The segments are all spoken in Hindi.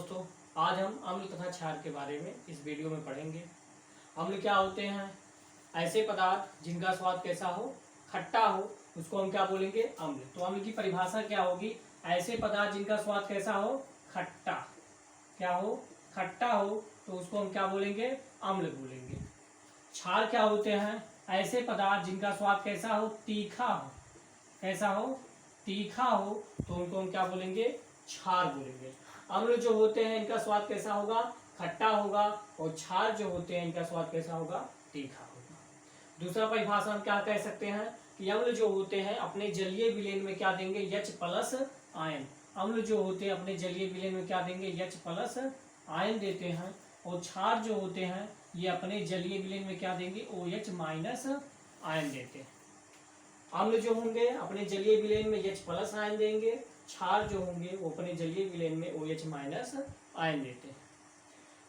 दोस्तों, आज हम अम्ल तथा क्षार के बारे में इस वीडियो में पढ़ेंगे। अम्ल क्या होते हैं? ऐसे पदार्थ जिनका स्वाद कैसा हो, खट्टा हो, उसको हम क्या बोलेंगे? अम्ल। तो अम्ल की परिभाषा क्या होगी? ऐसे पदार्थ जिनका स्वाद कैसा हो, खट्टा, क्या हो, खट्टा हो, तो उसको हम क्या बोलेंगे? अम्ल बोलेंगे। क्षार क्या होते हैं? ऐसे पदार्थ जिनका स्वाद कैसा हो, तीखा हो, कैसा हो, तीखा हो, तो उनको हम क्या बोलेंगे? क्षार बोलेंगे। अम्ल जो होते हैं इनका स्वाद कैसा होगा? खट्टा होगा। और क्षार जो होते हैं इनका स्वाद कैसा होगा? तीखा होगा। दूसरा परिभाषा हम क्या कह सकते हैं कि अम्ल जो होते हैं अपने जलीय विलयन में क्या देंगे? H plus ion. अम्ल जो होते हैं अपने जलीय विलयन में क्या देंगे? H प्लस आयन देते हैं। और क्षार जो होते हैं ये अपने जलीय विलयन में क्या देंगे? OH माइनस आयन देते हैं। अम्ल जो होंगे अपने जलीय विलयन में H प्लस आयन देंगे, क्षार जो होंगे वो अपने जलीय विलयन में OH माइनस आयन देते हैं।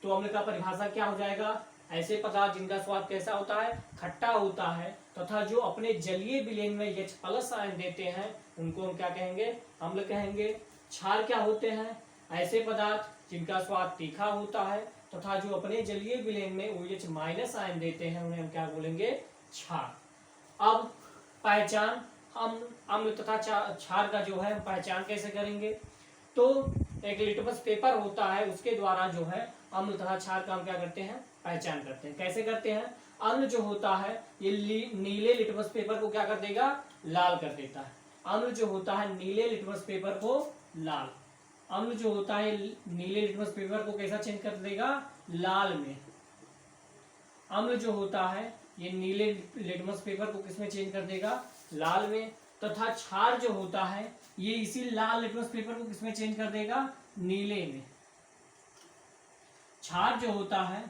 तो अम्ल का परिभाषा क्या हो जाएगा? ऐसे पदार्थ जिनका स्वाद कैसा होता है? खट्टा होता है, तथा जो अपने जलीय विलयन में H प्लस आयन देते हैं उनको हम क्या कहेंगे? अम्ल कहेंगे। क्षार क्या होते हैं? ऐसे पदार्थ जिनका स्वाद तीखा होता है तथा जो अपने जलीय विलयन में OH माइनस आयन देते हैं उन्हें हम क्या बोलेंगे? क्षार। अब पहचान, हम अम्ल तथा क्षार का जो है हम पहचान कैसे करेंगे? तो एक लिटमस पेपर होता है, उसके द्वारा जो है अम्ल तथा क्षार का हम क्या करते हैं? पहचान करते हैं। कैसे करते हैं? अम्ल जो होता है ये नीले लिटमस पेपर को क्या कर देगा? लाल कर देता है। अम्ल जो होता है नीले लिटमस पेपर को लाल, अम्ल जो होता है नीले लिटमस पेपर को कैसा चेंज कर देगा? लाल में। अम्ल जो होता है ये नीले लिटमस पेपर को किसमें चेंज कर देगा? लाल में। तथा क्षार जो होता है ये इसी लाल लिटमस पेपर को किसमें चेंज कर देगा? नीले में। क्षार जो होता है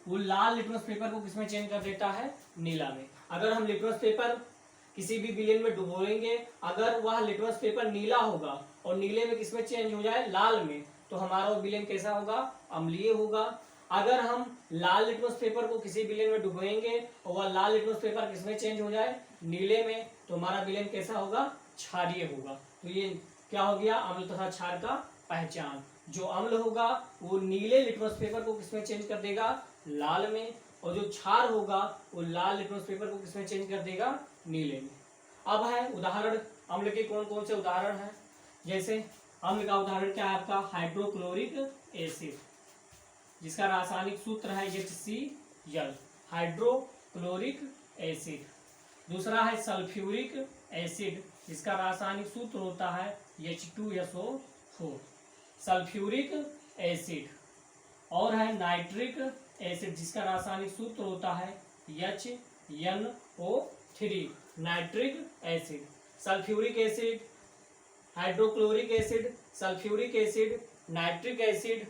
वो लाल लिटमस पेपर को किसमें चेंज कर देता है? नीला में। अगर हम लिटमस पेपर किसी भी विलयन में डुबोएंगे, अगर वह लिटमस पेपर नीला होगा और नीले में किसमें चेंज हो जाए? लाल में, तो हमारा वो विलयन कैसा होगा? अम्लीय होगा। अगर हम लाल लिटमस पेपर को किसी विलयन में डुबोएंगे और वह लाल लिटमस पेपर किसमें चेंज हो जाए? नीले में, तो हमारा विलयन कैसा होगा? क्षारीय होगा। तो ये क्या हो गया? अम्ल तथा क्षार का पहचान। जो अम्ल होगा वो नीले लिटमस पेपर को किसमें चेंज कर देगा? लाल में। और जो क्षार होगा वो लाल लिटमस पेपर को किसमें चेंज कर देगा? नीले में। अब है उदाहरण, अम्ल के कौन कौन से उदाहरण हैं? जैसे अम्ल का उदाहरण क्या है आपका? हाइड्रोक्लोरिक एसिड, जिसका रासायनिक सूत्र है HCl, हाइड्रोक्लोरिक एसिड। दूसरा है सल्फ्यूरिक एसिड, जिसका रासायनिक सूत्र होता है H2SO4, सल्फ्यूरिक एसिड। और है नाइट्रिक एसिड, जिसका रासायनिक सूत्र होता है HNO3, nitric acid. Sulphuric acid, hydrochloric acid, sulphuric acid, nitric acid.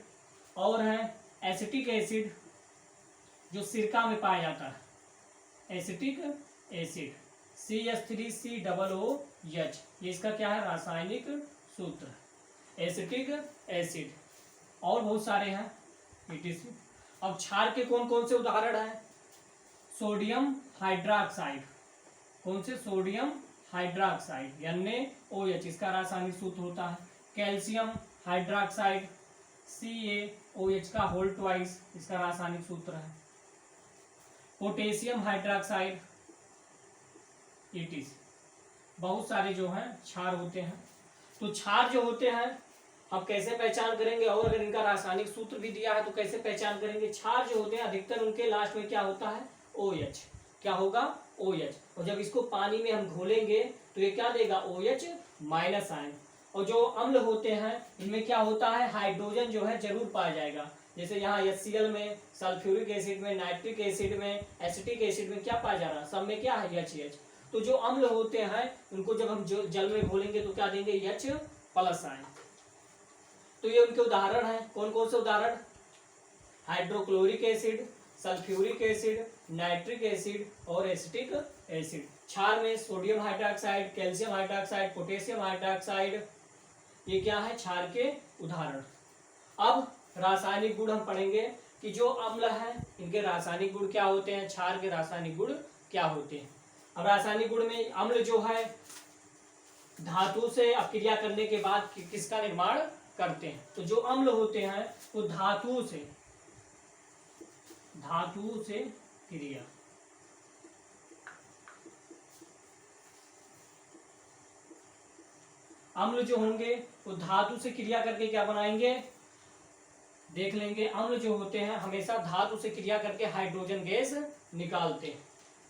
और है एसिटिक एसिड, जो सिरका में पाया जाता है, एसिटिक एसिड, CH3COOH, ये इसका क्या है? रासायनिक सूत्र, एसिटिक एसिड। और बहुत सारे हैं ETC। अब क्षार के कौन कौन से उदाहरण हैं? सोडियम हाइड्रोक्साइड, कौन से? सोडियम हाइड्रोक्साइड, NaOH, इसका रासायनिक सूत्र होता है। कैल्शियम हाइड्रोक्साइड, CaOH का होल ट्वाइस, इसका रासायनिक सूत्र है। Potassium hydroxide, ETC। बहुत सारे जो हैं क्षार होते हैं। तो क्षार जो होते हैं अब कैसे पहचान करेंगे? और अगर इनका रासायनिक सूत्र भी दिया है तो कैसे पहचान करेंगे? क्षार जो होते हैं अधिकतर उनके लास्ट में क्या होता है? OH, क्या होगा? OH। और जब इसको पानी में हम घोलेंगे तो ये क्या देगा? OH minus ion. और जो अम्ल होते हैं इनमें क्या होता है? हाइड्रोजन जो है जरूर पाया जाएगा। जैसे यहाँ HCl में, सल्फ्यूरिक एसिड में, नाइट्रिक एसिड में, एसिटिक एसिड में क्या पाया जा रहा है? सब में क्या है? HH। तो जो अम्ल होते हैं उनको जब हम जल में घोलेंगे तो क्या देंगे? H plus ion. तो ये उनके उदाहरण हैं। कौन कौन से उदाहरण? Hydrochloric acid, sulphuric acid, nitric acid और एसिटिक एसिड। क्षार में sodium hydroxide, calcium hydroxide, potassium hydroxide, ये क्या है? क्षार के उदाहरण। अब रासायनिक गुण हम पढ़ेंगे कि जो अम्ल है इनके रासायनिक गुण क्या होते हैं, क्षार के रासायनिक गुण क्या होते हैं। अब रासायनिक गुण में अम्ल जो है धातु से अपक्रिया करने के बाद किसका निर्माण करते हैं। तो जो अम्ल होते हैं वो धातुओं से क्रिया, अम्ल जो होंगे वो धातु से क्रिया करके क्या बनाएंगे, देख लेंगे। अम्ल जो होते हैं हमेशा धातु से क्रिया करके हाइड्रोजन गैस निकालते हैं।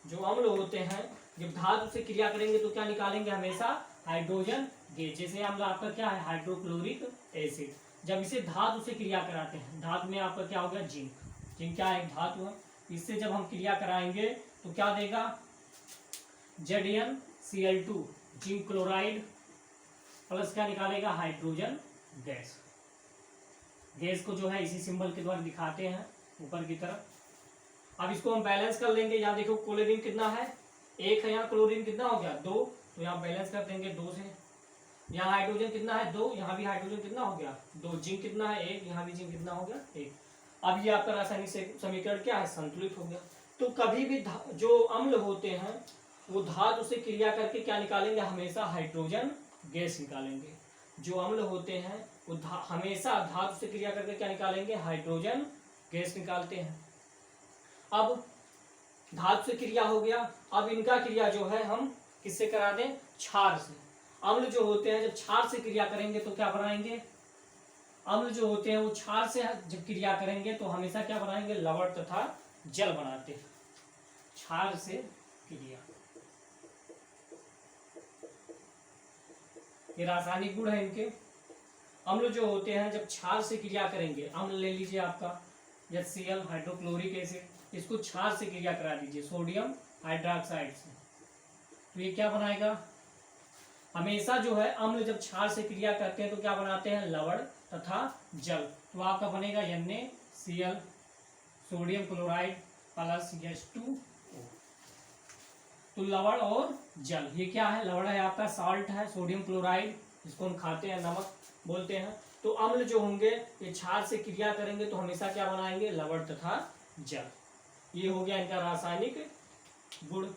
जो अम्ल होते हैं जब धातु से क्रिया करेंगे तो क्या निकालेंगे, हमेशा हाइड्रोजन गैस। जैसे अम्ल आपका क्या है, हाइड्रोक्लोरिक एसिड। जब इसे धातु से क्रिया कराते हैं, धातु में आपका क्या होगा, जिंक। जिंक क्या है, एक धातु है। इससे जब हम क्रिया कराएंगे तो क्या देगा, ZnCl2 जिंक क्लोराइड प्लस क्या निकालेगा, हाइड्रोजन गैस। गैस को जो है इसी सिंबल के द्वारा दिखाते हैं ऊपर की तरफ। अब इसको हम बैलेंस कर लेंगे। यहाँ देखो क्लोरीन कितना है, 1 है। यहाँ क्लोरीन कितना हो गया, 2। तो यहाँ बैलेंस कर देंगे 2 से। यहाँ हाइड्रोजन कितना है, 2। यहाँ भी हाइड्रोजन कितना हो गया, 2। जिंक कितना है, 1। यहाँ भी जिंक कितना हो गया, 1। अब ये आपका रासायनिक समीकरण क्या है, संतुलित हो गया। तो कभी भी जो अम्ल होते हैं वो धातु से क्रिया करके क्या निकालेंगे, हमेशा हाइड्रोजन गैस निकालेंगे। जो अम्ल होते हैं वो हमेशा धातु से क्रिया करके क्या निकालेंगे, हाइड्रोजन गैस निकालते हैं। अब धातु से क्रिया हो गया, अब इनका क्रिया जो है हम किससे करा दें, क्षार से। अम्ल जो होते हैं जब क्षार से क्रिया करेंगे तो क्या बनाएंगे, अम्ल जो होते हैं वो क्षार से जब क्रिया करेंगे तो हमेशा क्या बनाएंगे, लवण तथा जल बनाते हैं। क्षार से क्रिया, ये रासायनिक गुण है इनके। अम्ल जो होते हैं जब क्षार से क्रिया करेंगे, अम्ल ले लीजिए आपका HCl हाइड्रोक्लोरिक एसिड, इसको क्षार से क्रिया करा दीजिए सोडियम हाइड्रोक्साइड से, तो ये क्या बनाएगा, हमेशा जो है अम्ल जब क्षार से क्रिया करते हैं तो क्या बनाते हैं, लवण तथा जल। तो आपका बनेगा NaCl sodium chloride plus H2O। तो लवण और जल, ये क्या है, लवण है आपका साल्ट है, सोडियम क्लोराइड जिसको हम खाते हैं, नमक बोलते हैं। तो अम्ल जो होंगे ये क्षार से क्रिया करेंगे तो हमेशा क्या बनाएंगे, लवण तथा जल। ये हो गया इनका रासायनिक गुण।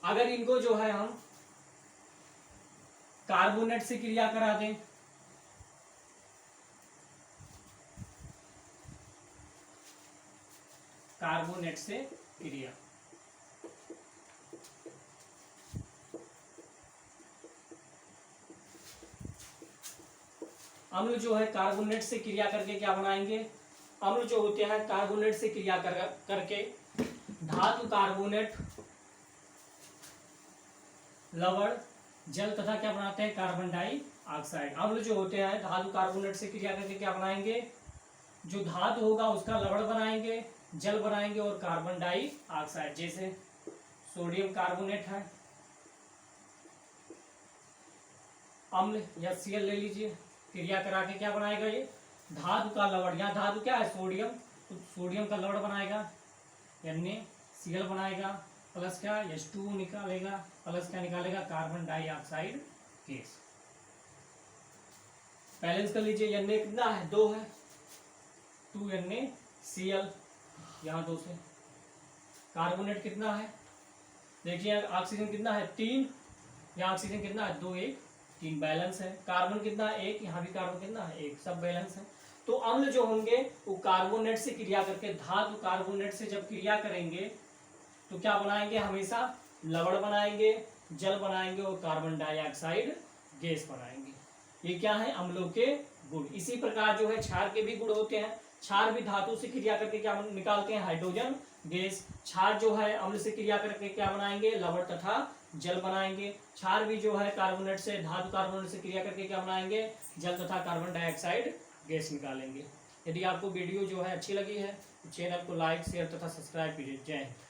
अगर इनको जो है हम कार्बोनेट से क्रिया करा दें, कार्बोनेट से क्रिया, अम्ल जो है कार्बोनेट से क्रिया करके क्या बनाएंगे, अम्ल जो होते हैं कार्बोनेट से क्रिया करके धातु कार्बोनेट, लवण जल तथा क्या बनाते हैं, कार्बन डाइऑक्साइड। अम्ल जो होते हैं धातु कार्बोनेट से क्रिया करके क्या बनाएंगे, जो धातु होगा उसका लवण बनाएंगे, जल बनाएंगे और कार्बन डाइऑक्साइड। जैसे सोडियम कार्बोनेट है, अम्ल HCl ले लीजिए, क्रिया करा के क्या बनाएगा, ये धातु का लवण। यहाँ धातु क्या है, सोडियम, तो सोडियम का लवण बनाएगा, NaCl बनाएगा, प्लस क्या H2O निकालेगा, प्लस क्या निकालेगा, कार्बन डाइऑक्साइड गैस। बैलेंस कर लीजिए, Na कितना है, 2 है, 2 NaCl, यहाँ 2 से। कार्बोनेट कितना है, देखिए ऑक्सीजन कितना है, 3, यहाँ ऑक्सीजन कितना है, 2 1 3, बैलेंस है। कार्बन कितना है, 1, यहाँ भी कार्बन कितना है, 1, सब बैलेंस है। तो अम्ल जो होंगे वो कार्बोनेट से क्रिया करके, धातु कार्बोनेट से जब क्रिया करेंगे तो क्या बनाएंगे, हमेशा लवण बनाएंगे, जल बनाएंगे और कार्बन डाइऑक्साइड गैस बनाएंगे। ये क्या है, अम्लों के गुण। इसी प्रकार जो है क्षार के भी गुण होते हैं। क्षार भी धातु से क्रिया करके क्या निकालते हैं, हाइड्रोजन गैस। क्षार जो है अम्ल से क्रिया करके क्या बनाएंगे, लवण तथा जल बनाएंगे। क्षार भी जो है कार्बोनेट से, धातु कार्बोनेट से क्रिया करके क्या बनाएंगे, जल तथा कार्बन डाइऑक्साइड गैस निकालेंगे। यदि आपको वीडियो जो है अच्छी लगी है तो चैनल को लाइक शेयर तथा सब्सक्राइब कीजिए। जय हिंद।